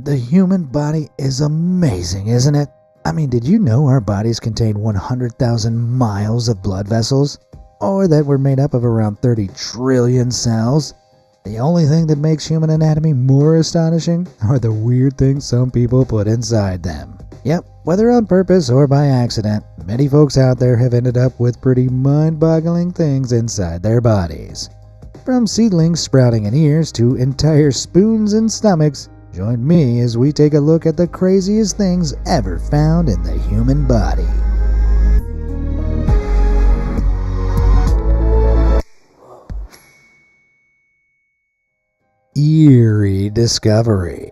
The human body is amazing, isn't it? I mean, did you know our bodies contain 100,000 miles of blood vessels? Or that we're made up of around 30 trillion cells? The only thing that makes human anatomy more astonishing are the weird things some people put inside them. Yep, whether on purpose or by accident, many folks out there have ended up with pretty mind-boggling things inside their bodies. From seedlings sprouting in ears to entire spoons in stomachs, join me as we take a look at the craziest things ever found in the human body. Eerie discovery.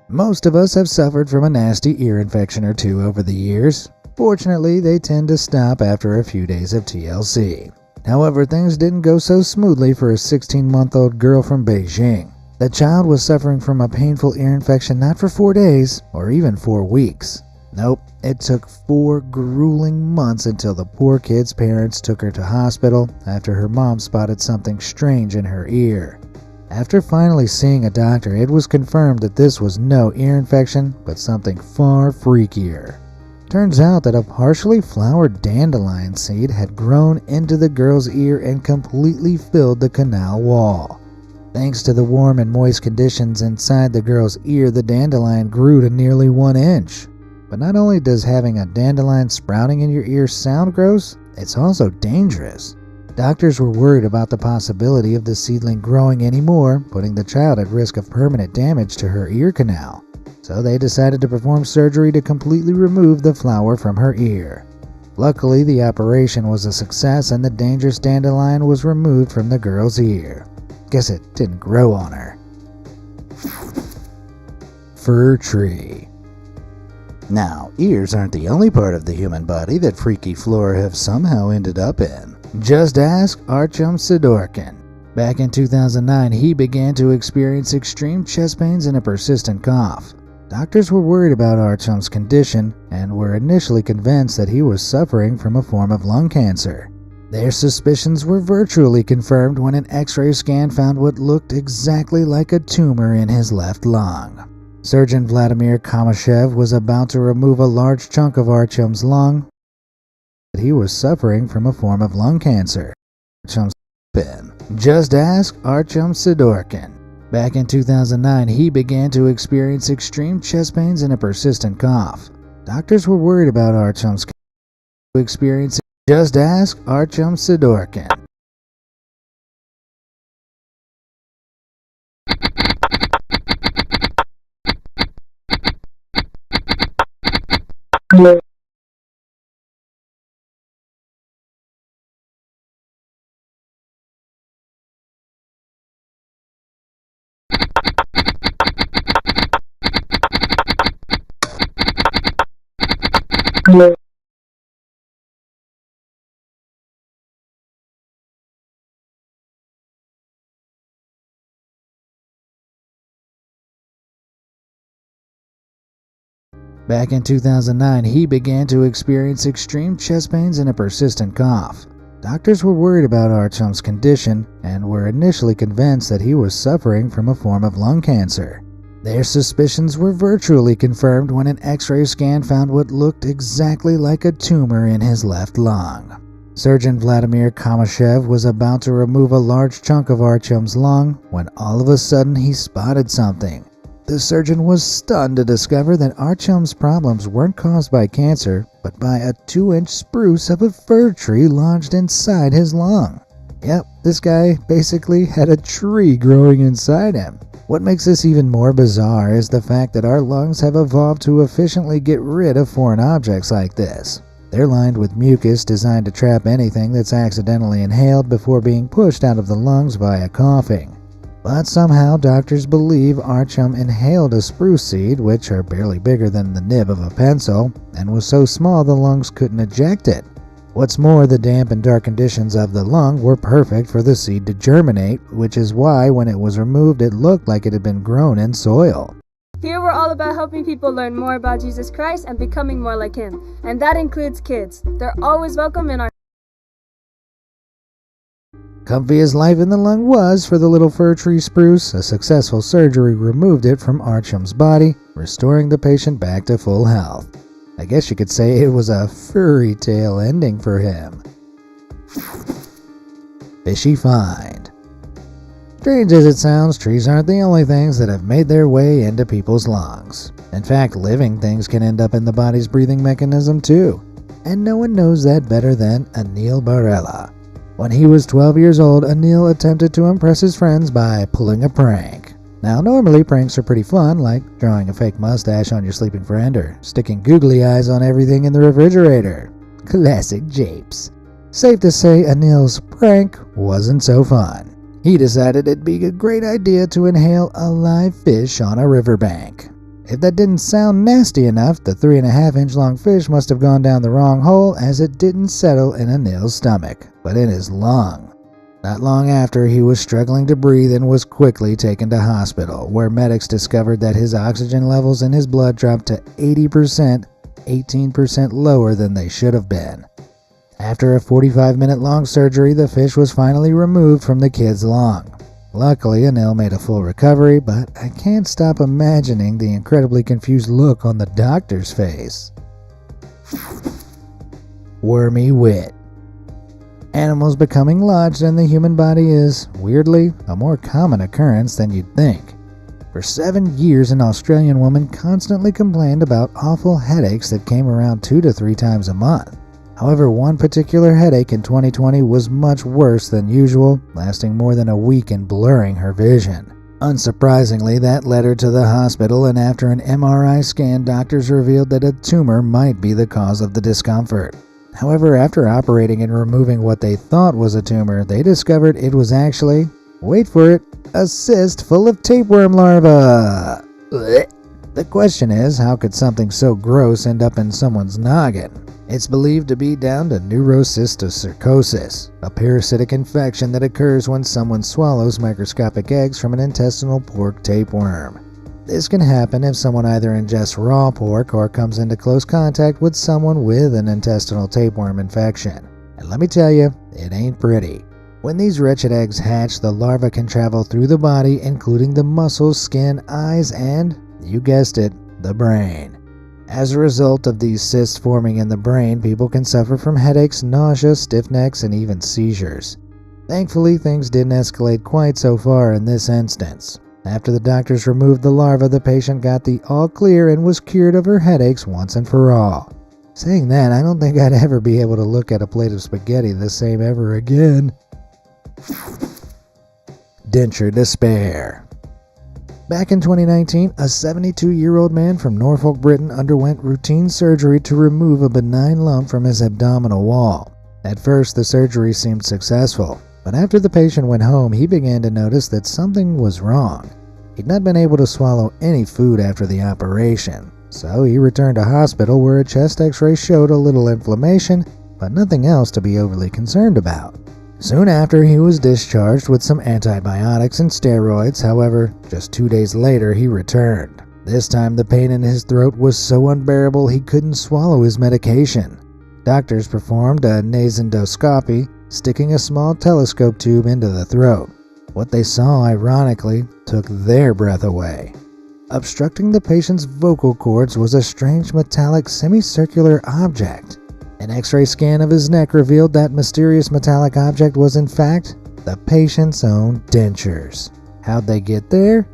Most of us have suffered from a nasty ear infection or two over the years. Fortunately, they tend to stop after a few days of TLC. However, things didn't go so smoothly for a 16-month-old girl from Beijing. The child was suffering from a painful ear infection not for 4 days or even 4 weeks. Nope, it took 4 grueling months until the poor kid's parents took her to hospital after her mom spotted something strange in her ear. After finally seeing a doctor, it was confirmed that this was no ear infection, but something far freakier. Turns out that a partially flowered dandelion seed had grown into the girl's ear and completely filled the canal wall. Thanks to the warm and moist conditions inside the girl's ear, the dandelion grew to nearly 1 inch. But not only does having a dandelion sprouting in your ear sound gross, it's also dangerous. Doctors were worried about the possibility of the seedling growing anymore, putting the child at risk of permanent damage to her ear canal. So they decided to perform surgery to completely remove the flower from her ear. Luckily, the operation was a success and the dangerous dandelion was removed from the girl's ear. Guess it didn't grow on her. Fir tree. Now, ears aren't the only part of the human body that freaky flora have somehow ended up in. Just ask Artyom Sidorkin. Back in 2009, he began to experience extreme chest pains and a persistent cough. Doctors were worried about Artyom's condition and were initially convinced that he was suffering from a form of lung cancer. Their suspicions were virtually confirmed when an X-ray scan found what looked exactly like a tumor in his left lung. Surgeon Vladimir Kamashev was about to remove a large chunk of Artyom's lung, but he was suffering from a form of lung cancer. Just ask Artyom Sidorkin. Back in 2009, he began to experience extreme chest pains and a persistent cough. Doctors were worried about Artyom's experience. Just ask Artyom Sidorkin. Back in 2009, he began to experience extreme chest pains and a persistent cough. Doctors were worried about Artyom's condition and were initially convinced that he was suffering from a form of lung cancer. Their suspicions were virtually confirmed when an X-ray scan found what looked exactly like a tumor in his left lung. Surgeon Vladimir Kamashev was about to remove a large chunk of Artyom's lung when all of a sudden he spotted something. The surgeon was stunned to discover that Artyom's problems weren't caused by cancer, but by a 2-inch spruce of a fir tree lodged inside his lung. Yep, this guy basically had a tree growing inside him. What makes this even more bizarre is the fact that our lungs have evolved to efficiently get rid of foreign objects like this. They're lined with mucus designed to trap anything that's accidentally inhaled before being pushed out of the lungs via coughing. But somehow doctors believe Artyom inhaled a spruce seed, which are barely bigger than the nib of a pencil, and was so small the lungs couldn't eject it. What's more, the damp and dark conditions of the lung were perfect for the seed to germinate, which is why when it was removed it looked like it had been grown in soil. Here we're all about helping people learn more about Jesus Christ and becoming more like Him, and that includes kids. They're always welcome in our Comfy as life in the lung was for the little fir tree spruce, a successful surgery removed it from Archam's body, restoring the patient back to full health. I guess you could say it was a fairy tale ending for him. Fishy find. Strange as it sounds, trees aren't the only things that have made their way into people's lungs. In fact, living things can end up in the body's breathing mechanism too. And no one knows that better than Anil Barela. When he was 12 years old, Anil attempted to impress his friends by pulling a prank. Now, normally pranks are pretty fun, like drawing a fake mustache on your sleeping friend or sticking googly eyes on everything in the refrigerator. Classic japes. Safe to say, Anil's prank wasn't so fun. He decided it'd be a great idea to inhale a live fish on a riverbank. If that didn't sound nasty enough, the 3.5-inch long fish must have gone down the wrong hole, as it didn't settle in Anil's stomach, but in his lung. Not long after, he was struggling to breathe and was quickly taken to hospital, where medics discovered that his oxygen levels in his blood dropped to 80%, 18% lower than they should have been. After a 45-minute long surgery, the fish was finally removed from the kid's lung. Luckily, Anil made a full recovery, but I can't stop imagining the incredibly confused look on the doctor's face. Wormy wit. Animals becoming lodged in the human body is, weirdly, a more common occurrence than you'd think. For 7 years, an Australian woman constantly complained about awful headaches that came around 2 to 3 times a month. However, one particular headache in 2020 was much worse than usual, lasting more than a week and blurring her vision. Unsurprisingly, that led her to the hospital, and after an MRI scan, doctors revealed that a tumor might be the cause of the discomfort. However, after operating and removing what they thought was a tumor, they discovered it was actually, wait for it, a cyst full of tapeworm larvae. The question is, how could something so gross end up in someone's noggin? It's believed to be down to neurocysticercosis, a parasitic infection that occurs when someone swallows microscopic eggs from an intestinal pork tapeworm. This can happen if someone either ingests raw pork or comes into close contact with someone with an intestinal tapeworm infection. And let me tell you, it ain't pretty. When these wretched eggs hatch, the larva can travel through the body, including the muscles, skin, eyes, and, you guessed it, the brain. As a result of these cysts forming in the brain, people can suffer from headaches, nausea, stiff necks, and even seizures. Thankfully, things didn't escalate quite so far in this instance. After the doctors removed the larva, the patient got the all clear and was cured of her headaches once and for all. Saying that, I don't think I'd ever be able to look at a plate of spaghetti the same ever again. Denture despair. Back in 2019, a 72-year-old man from Norfolk, Britain underwent routine surgery to remove a benign lump from his abdominal wall. At first, the surgery seemed successful, but after the patient went home, he began to notice that something was wrong. He'd not been able to swallow any food after the operation, so he returned to hospital where a chest x-ray showed a little inflammation, but nothing else to be overly concerned about. Soon after, he was discharged with some antibiotics and steroids. However, just 2 days later, he returned. This time, the pain in his throat was so unbearable he couldn't swallow his medication. Doctors performed a nasendoscopy, sticking a small telescope tube into the throat. What they saw, ironically, took their breath away. Obstructing the patient's vocal cords was a strange metallic semicircular object. An x-ray scan of his neck revealed that mysterious metallic object was in fact the patient's own dentures. How'd they get there?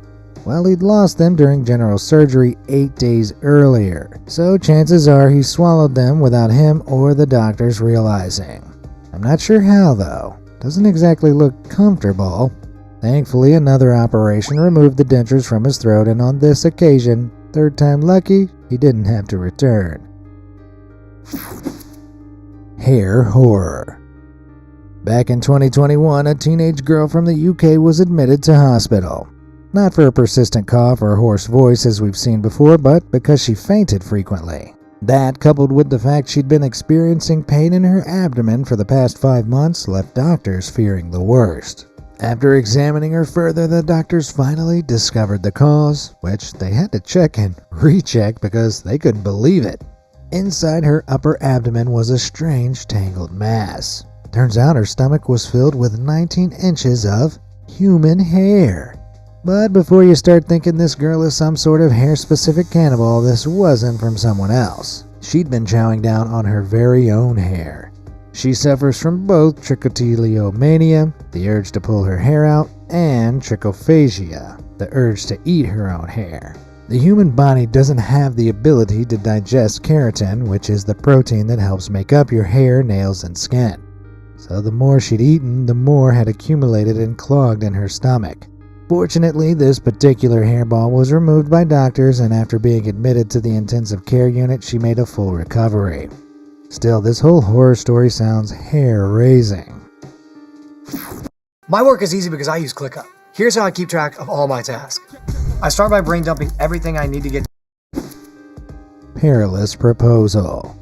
Well, he'd lost them during general surgery 8 days earlier, so chances are he swallowed them without him or the doctors realizing. I'm not sure how though. Doesn't exactly look comfortable. Thankfully, another operation removed the dentures from his throat, and on this occasion, third time lucky, he didn't have to return. Hair horror. Back in 2021, a teenage girl from the UK was admitted to hospital. Not for a persistent cough or hoarse voice as we've seen before, but because she fainted frequently. That, coupled with the fact she'd been experiencing pain in her abdomen for the past 5 months, left doctors fearing the worst. After examining her further, the doctors finally discovered the cause, which they had to check and recheck because they couldn't believe it. Inside her upper abdomen was a strange tangled mass. Turns out her stomach was filled with 19 inches of human hair. But before you start thinking this girl is some sort of hair-specific cannibal, this wasn't from someone else. She'd been chowing down on her very own hair. She suffers from both trichotillomania, the urge to pull her hair out, and trichophagia, the urge to eat her own hair. The human body doesn't have the ability to digest keratin, which is the protein that helps make up your hair, nails, and skin. So the more she'd eaten, the more had accumulated and clogged in her stomach. Fortunately, this particular hairball was removed by doctors, and after being admitted to the intensive care unit, she made a full recovery. Still, this whole horror story sounds hair-raising. My work is easy because I use ClickUp. Here's how I keep track of all my tasks. I start by brain dumping everything I need to get. Perilous proposal.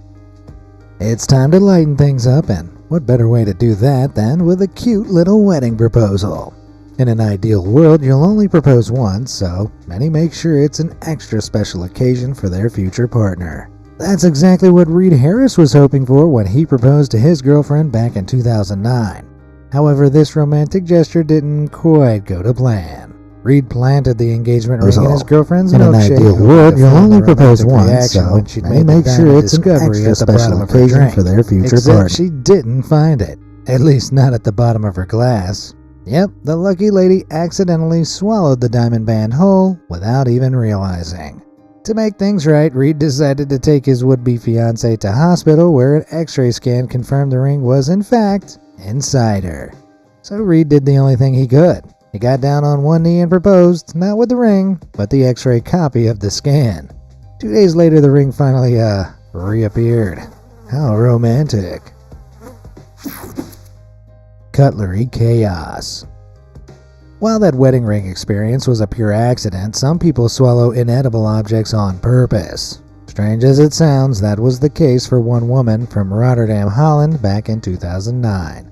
It's time to lighten things up, and what better way to do that than with a cute little wedding proposal? In an ideal world, you'll only propose once, so many make sure it's an extra special occasion for their future partner. That's exactly what Reed Harris was hoping for when he proposed to his girlfriend back in 2009. However, this romantic gesture didn't quite go to plan. Reed planted the engagement ring in his girlfriend's milkshake. In an ideal world, you'll only propose once, so many make sure it's an extra special occasion for their future partner. Except she didn't find it, at least not at the bottom of her glass. Yep, the lucky lady accidentally swallowed the diamond band whole without even realizing. To make things right, Reed decided to take his would-be fiancée to hospital, where an x-ray scan confirmed the ring was in fact inside her. So Reed did the only thing he could. He got down on one knee and proposed, not with the ring, but the x-ray copy of the scan. 2 days later, the ring finally, reappeared. How romantic. Cutlery chaos. While that wedding ring experience was a pure accident, some people swallow inedible objects on purpose. Strange as it sounds, that was the case for one woman from Rotterdam, Holland back in 2009.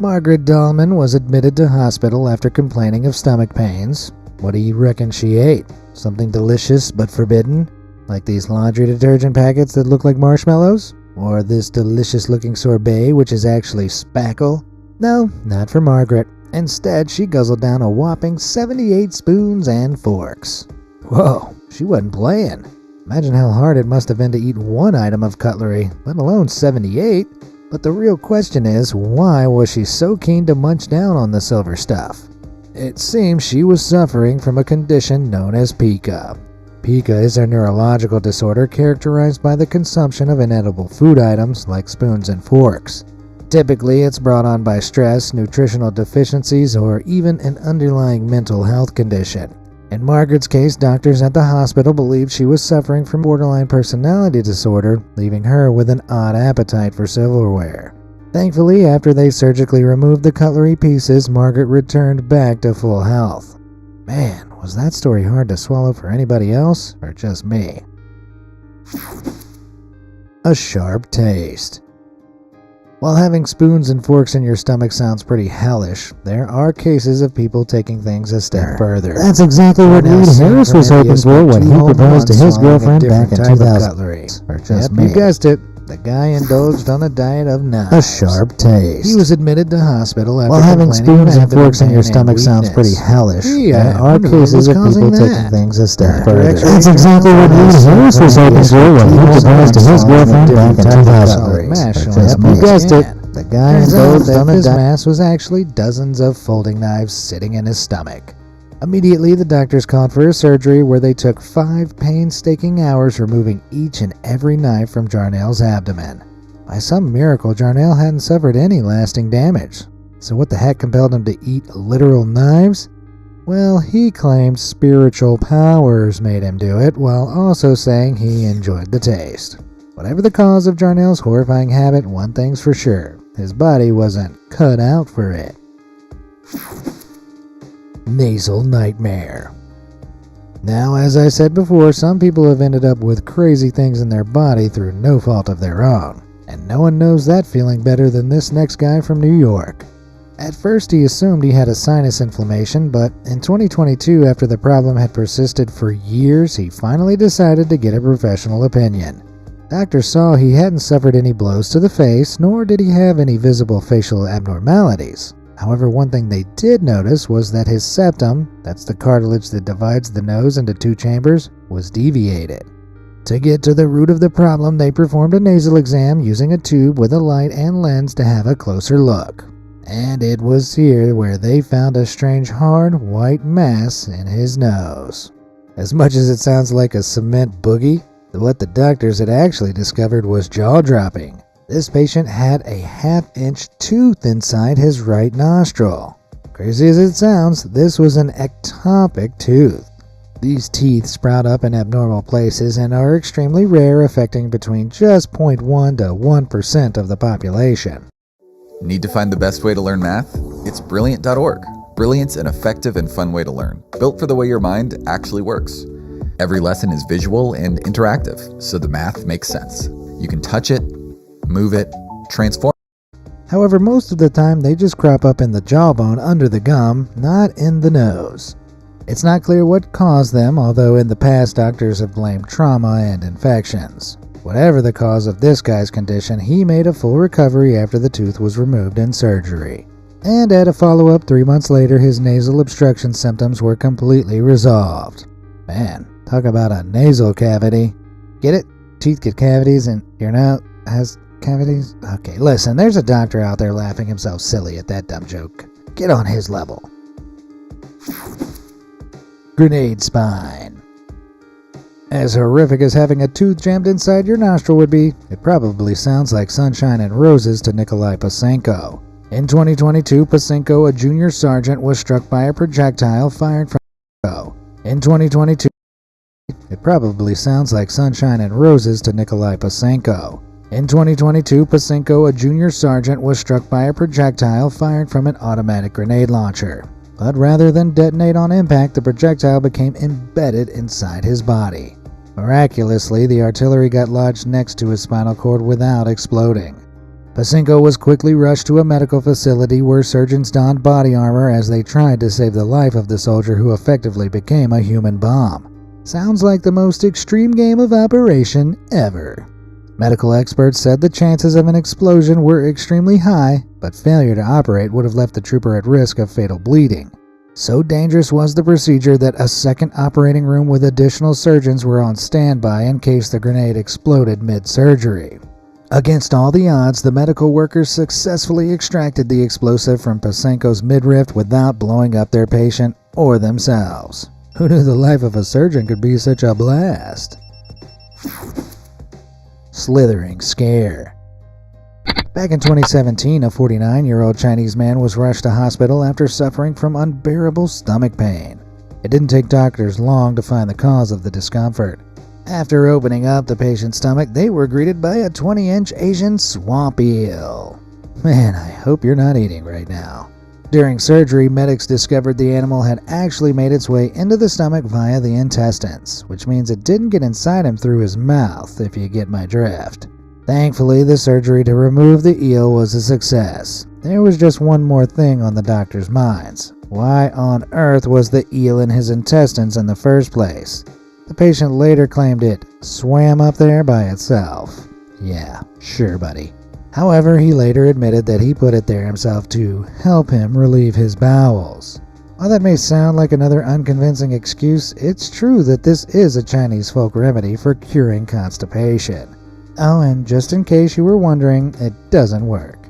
Margaret Dahlman was admitted to hospital after complaining of stomach pains. What do you reckon she ate? Something delicious but forbidden? Like these laundry detergent packets that look like marshmallows? Or this delicious looking sorbet which is actually spackle? No, not for Margaret. Instead, she guzzled down a whopping 78 spoons and forks. Whoa, she wasn't playing. Imagine how hard it must have been to eat one item of cutlery, let alone 78. But the real question is, why was she so keen to munch down on the silver stuff? It seems she was suffering from a condition known as pica. Pica is a neurological disorder characterized by the consumption of inedible food items like spoons and forks. Typically, it's brought on by stress, nutritional deficiencies, or even an underlying mental health condition. In Margaret's case, doctors at the hospital believed she was suffering from borderline personality disorder, leaving her with an odd appetite for silverware. Thankfully, after they surgically removed the cutlery pieces, Margaret returned back to full health. Man, was that story hard to swallow for anybody else, or just me? A sharp taste. While having spoons and forks in your stomach sounds pretty hellish, there are cases of people taking things a step further. That's exactly what Reed Harris was hoping for when he proposed to his girlfriend back in 2000. Or just me. You guessed it. The guy indulged on a diet of knives. A sharp taste. He was admitted to hospital after having spoons and forks in your stomach sounds pretty hellish. There are cases of people taking things a step further. That's exactly what Reed Harris was hoping for when he proposed to his girlfriend back in 2000. You guessed it. The guy indulged on his mass was actually dozens of folding knives sitting in his stomach. Immediately, the doctors called for a surgery where they took 5 painstaking hours removing each and every knife from Jarnell's abdomen. By some miracle, Jarnell hadn't suffered any lasting damage. So what the heck compelled him to eat literal knives? Well, he claimed spiritual powers made him do it, while also saying he enjoyed the taste. Whatever the cause of Jarnell's horrifying habit, one thing's for sure. His body wasn't cut out for it. Nasal nightmare. Now, as I said before, some people have ended up with crazy things in their body through no fault of their own, and no one knows that feeling better than this next guy from New York. At first, he assumed he had a sinus inflammation, but in 2022, after the problem had persisted for years, he finally decided to get a professional opinion. Doctors saw he hadn't suffered any blows to the face, nor did he have any visible facial abnormalities. However, one thing they did notice was that his septum, that's the cartilage that divides the nose into two chambers, was deviated. To get to the root of the problem, they performed a nasal exam using a tube with a light and lens to have a closer look. And it was here where they found a strange hard white mass in his nose. As much as it sounds like a cement boogie, what the doctors had actually discovered was jaw-dropping. This patient had a half-inch tooth inside his right nostril. Crazy as it sounds, this was an ectopic tooth. These teeth sprout up in abnormal places and are extremely rare, affecting between just 0.1 to 1% of the population. Need to find the best way to learn math? It's Brilliant.org. Brilliant's an effective and fun way to learn, built for the way your mind actually works. Every lesson is visual and interactive, so the math makes sense. You can touch it, move it, transform. However, most of the time they just crop up in the jawbone under the gum, not in the nose. It's not clear what caused them, although in the past doctors have blamed trauma and infections. Whatever the cause of this guy's condition, he made a full recovery after the tooth was removed in surgery. And at a follow-up 3 months later, his nasal obstruction symptoms were completely resolved. Man, talk about a nasal cavity. Get it? Teeth get cavities and your nose has cavities? Okay, listen, there's a doctor out there laughing himself silly at that dumb joke. Get on his level. Grenade spine. As horrific as having a tooth jammed inside your nostril would be, it probably sounds like sunshine and roses to Nikolai Pasenko. In 2022, Pasenko, a junior sergeant, was struck by a projectile fired from Pasenko. In 2022, it probably sounds like sunshine and roses to Nikolai Pasenko. In 2022, Pasenko, a junior sergeant, was struck by a projectile fired from an automatic grenade launcher. But rather than detonate on impact, the projectile became embedded inside his body. Miraculously, the artillery got lodged next to his spinal cord without exploding. Pasenko was quickly rushed to a medical facility where surgeons donned body armor as they tried to save the life of the soldier who effectively became a human bomb. Sounds like the most extreme game of operation ever. Medical experts said the chances of an explosion were extremely high, but failure to operate would have left the trooper at risk of fatal bleeding. So dangerous was the procedure that a second operating room with additional surgeons were on standby in case the grenade exploded mid-surgery. Against all the odds, the medical workers successfully extracted the explosive from Pasenko's midriff without blowing up their patient or themselves. Who knew the life of a surgeon could be such a blast? Slithering scare. Back in 2017, a 49-year-old Chinese man was rushed to hospital after suffering from unbearable stomach pain. It didn't take doctors long to find the cause of the discomfort. After opening up the patient's stomach, they were greeted by a 20-inch Asian swamp eel. Man, I hope you're not eating right now. During surgery, medics discovered the animal had actually made its way into the stomach via the intestines, which means it didn't get inside him through his mouth, if you get my drift. Thankfully, the surgery to remove the eel was a success. There was just one more thing on the doctor's minds. Why on earth was the eel in his intestines in the first place? The patient later claimed it swam up there by itself. Yeah, sure, buddy. However, he later admitted that he put it there himself to help him relieve his bowels. While that may sound like another unconvincing excuse, it's true that this is a Chinese folk remedy for curing constipation. Oh, and just in case you were wondering, it doesn't work.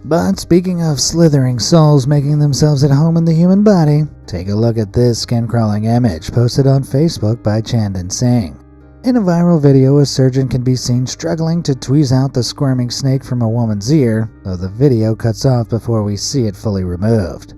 But speaking of slithering souls making themselves at home in the human body, take a look at this skin-crawling image posted on Facebook by Chandan Singh. In a viral video, a surgeon can be seen struggling to tweeze out the squirming snake from a woman's ear, though the video cuts off before we see it fully removed.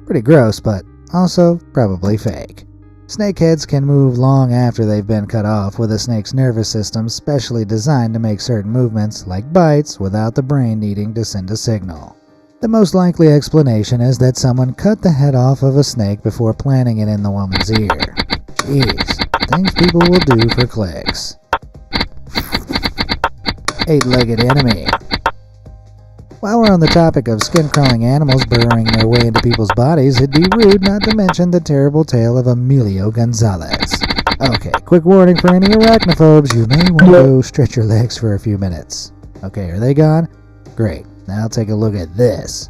Pretty gross, but also probably fake. Snakeheads can move long after they've been cut off, with a snake's nervous system specially designed to make certain movements, like bites, without the brain needing to send a signal. The most likely explanation is that someone cut the head off of a snake before planting it in the woman's ear. Jeez. Things people will do for clicks. 8-legged enemy. While we're on the topic of skin-crawling animals burrowing their way into people's bodies, it'd be rude not to mention the terrible tale of Emilio Gonzalez. Okay, quick warning for any arachnophobes. You may want to go stretch your legs for a few minutes. Okay, are they gone? Great. Now take a look at this.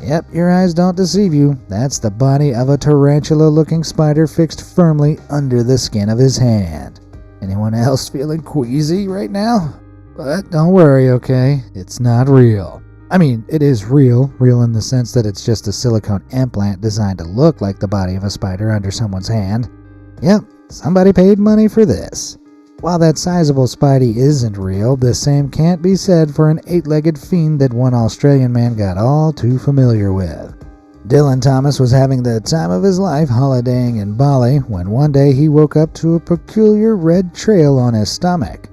Yep, your eyes don't deceive you. That's the body of a tarantula-looking spider fixed firmly under the skin of his hand. Anyone else feeling queasy right now? But don't worry, okay? It's not real. I mean, it is real in the sense that it's just a silicone implant designed to look like the body of a spider under someone's hand. Yep, somebody paid money for this. While that sizable Spidey isn't real, the same can't be said for an 8-legged fiend that one Australian man got all too familiar with. Dylan Thomas was having the time of his life holidaying in Bali when one day he woke up to a peculiar red trail on his stomach.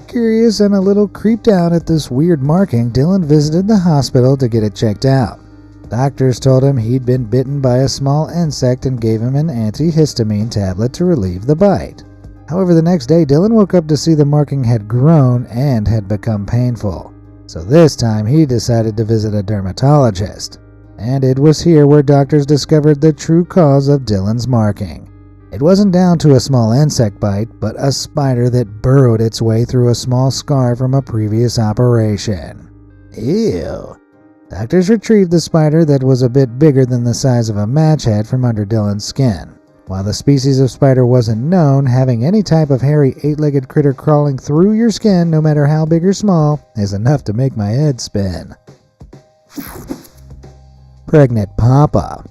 Curious and a little creeped out at this weird marking, Dylan visited the hospital to get it checked out. Doctors told him he'd been bitten by a small insect and gave him an antihistamine tablet to relieve the bite. However, the next day, Dylan woke up to see the marking had grown and had become painful. So this time, he decided to visit a dermatologist. And it was here where doctors discovered the true cause of Dylan's marking. It wasn't down to a small insect bite, but a spider that burrowed its way through a small scar from a previous operation. Ew. Doctors retrieved the spider that was a bit bigger than the size of a match head from under Dylan's skin. While the species of spider wasn't known, having any type of hairy 8-legged critter crawling through your skin, no matter how big or small, is enough to make my head spin. Pregnant Papa.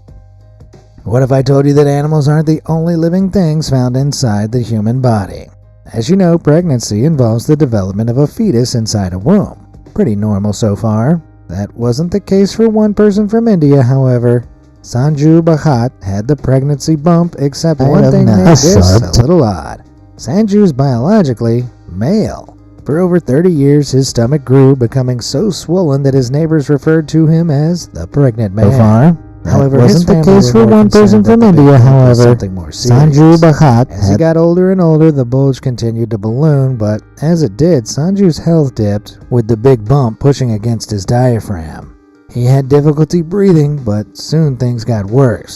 What if I told you that animals aren't the only living things found inside the human body? As you know, pregnancy involves the development of a fetus inside a womb. Pretty normal so far. That wasn't the case for one person from India, however. Sanju Bhagat had the pregnancy bump, except one thing made this a little odd. Sanju's biologically male. For over 30 years, his stomach grew, becoming so swollen that his neighbors referred to him as the pregnant man. So far, however, wasn't the case for one person from India, however. Sanju Bhagat, as he got older and older, the bulge continued to balloon, but as it did, Sanju's health dipped, with the big bump pushing against his diaphragm. He had difficulty breathing, but soon things got worse.